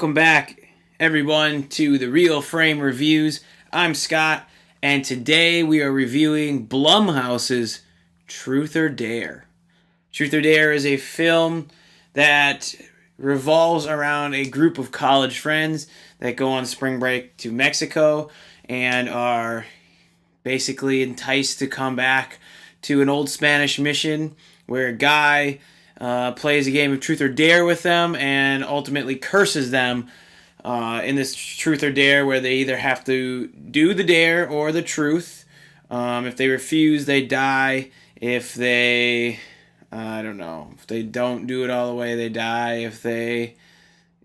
Welcome back, everyone, to the Real Frame Reviews. I'm Scott, and today we are reviewing Blumhouse's Truth or Dare. Truth or Dare is a film that revolves around a group of college friends that go on spring break to Mexico and are basically enticed to come back to an old Spanish mission where a guy plays a game of Truth or Dare with them and ultimately curses them in this Truth or Dare where they either have to do the dare or the truth. If they refuse, they die. If they, I don't know, if they don't do it all the way, they die. If they,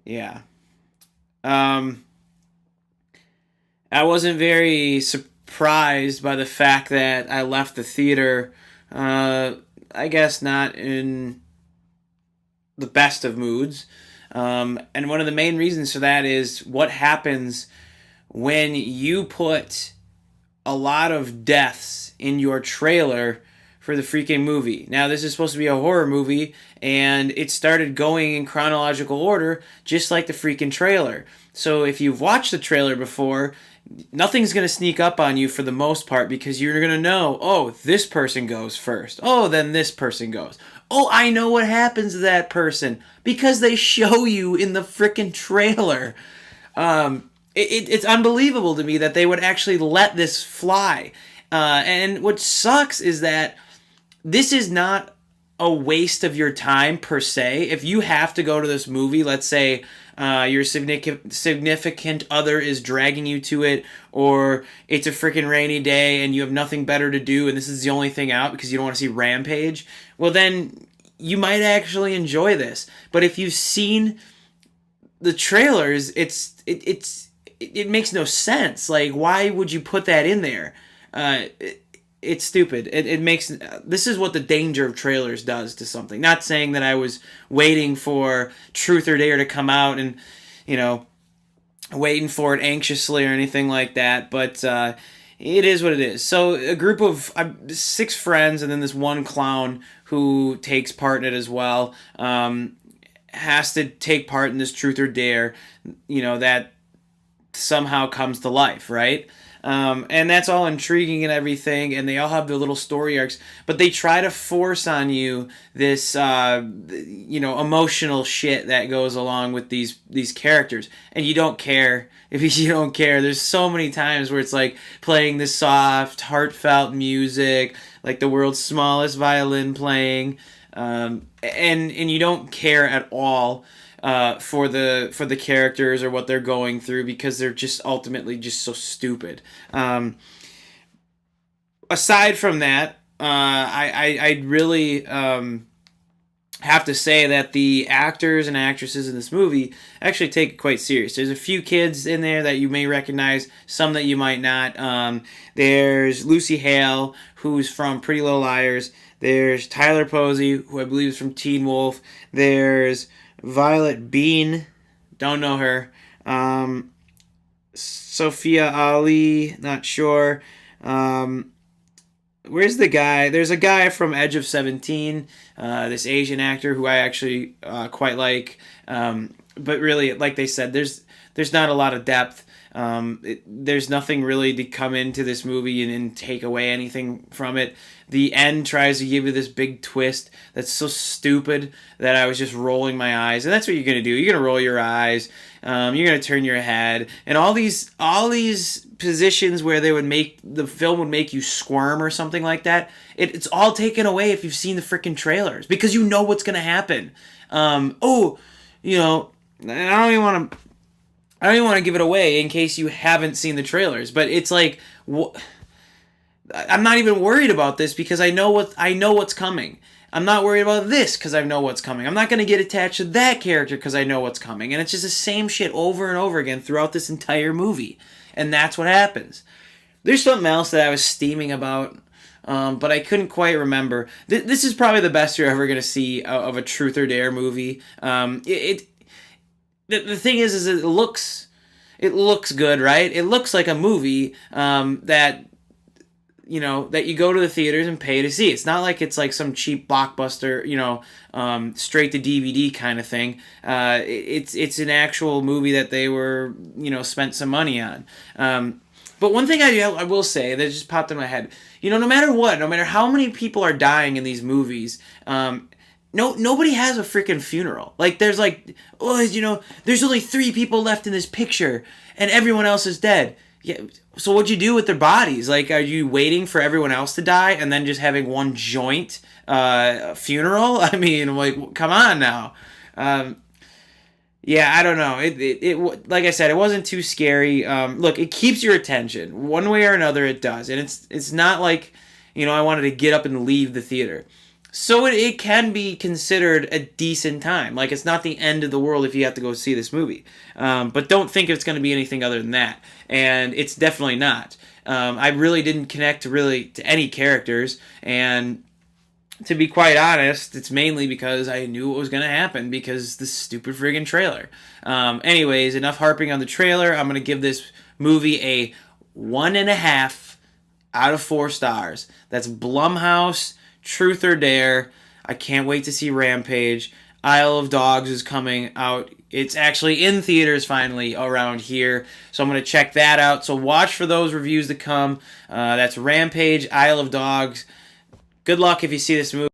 yeah. Um, I wasn't very surprised by the fact that I left the theater, I guess not in the best of moods. And one of the main reasons for that is what happens when you put a lot of deaths in your trailer for the freaking movie. Now, this is supposed to be a horror movie, and it started going in chronological order, just like the freaking trailer. So if you've watched the trailer before, nothing's going to sneak up on you for the most part because you're going to know, oh, this person goes first. Oh, then this person goes. Oh, I know what happens to that person because they show you in the freaking trailer. It's unbelievable to me that they would actually let this fly. And what sucks is that this is not a waste of your time per se. If you have to go to this movie, let's say your significant other is dragging you to it, or it's a freaking rainy day and you have nothing better to do and this is the only thing out because you don't want to see Rampage, well then you might actually enjoy this. But if you've seen the trailers, it makes no sense. Like, why would you put that in there? It's stupid. It makes, this is what the danger of trailers does to something. Not saying that I was waiting for Truth or Dare to come out and, waiting for it anxiously or anything like that, but it is what it is. So a group of 6 friends and then this one clown who takes part in it as well has to take part in this Truth or Dare, that somehow comes to life, right? And that's all intriguing and everything, and they all have their little story arcs, but they try to force on you this, emotional shit that goes along with these characters, and you don't care. If you don't care, there's so many times where it's like playing this soft, heartfelt music, like the world's smallest violin playing, and you don't care at all for the characters or what they're going through because they're just ultimately just so stupid. Aside from that, I really have to say that the actors and actresses in this movie actually take it quite serious. There's a few kids in there that you may recognize, some that you might not. There's Lucy Hale, who's from Pretty Little Liars. There's Tyler Posey, who I believe is from Teen Wolf. There's Violet Bean, don't know her. Sophia Ali, not sure. Where's the guy? There's a guy from Edge of 17, this Asian actor who I actually quite like. But really, like they said, there's not a lot of depth. There's nothing really to come into this movie and take away anything from it. The end tries to give you this big twist that's so stupid that I was just rolling my eyes. And that's what you're going to do. You're going to roll your eyes. You're going to turn your head. And all these positions where the film would make you squirm or something like that, it's all taken away if you've seen the freaking trailers. Because you know what's going to happen. I don't even want to give it away in case you haven't seen the trailers, but it's like I'm not even worried about this because I know what's coming. I'm not worried about this because I know what's coming. I'm not going to get attached to that character because I know what's coming. And it's just the same shit over and over again throughout this entire movie. And that's what happens. There's something else that I was steaming about, but I couldn't quite remember. This is probably the best you're ever going to see of a Truth or Dare movie. The thing is it looks good, right? It looks like a movie that that you go to the theaters and pay to see. It's not like it's like some cheap blockbuster, straight to DVD kind of thing. It's an actual movie that they were, spent some money on. But one thing I will say that just popped in my head, no matter what, no matter how many people are dying in these movies, nobody has a freaking funeral. Like, there's there's only 3 people left in this picture, and everyone else is dead. Yeah. So what'd you do with their bodies? Like, are you waiting for everyone else to die and then just having one joint funeral? I mean, like, come on now. Yeah, I don't know. It like I said, it wasn't too scary. Look, it keeps your attention one way or another. It does, and it's not like I wanted to get up and leave the theater. So it can be considered a decent time. Like, it's not the end of the world if you have to go see this movie. But don't think it's going to be anything other than that. And it's definitely not. I really didn't connect to any characters. And to be quite honest, it's mainly because I knew what was going to happen because the stupid friggin' trailer. Anyways, enough harping on the trailer. I'm going to give this movie a 1.5 out of 4 stars. That's Blumhouse. Truth or Dare. I can't wait to see Rampage. Isle of Dogs is coming out. It's actually in theaters finally around here. So I'm going to check that out. So watch for those reviews to come. That's Rampage, Isle of Dogs. Good luck if you see this movie.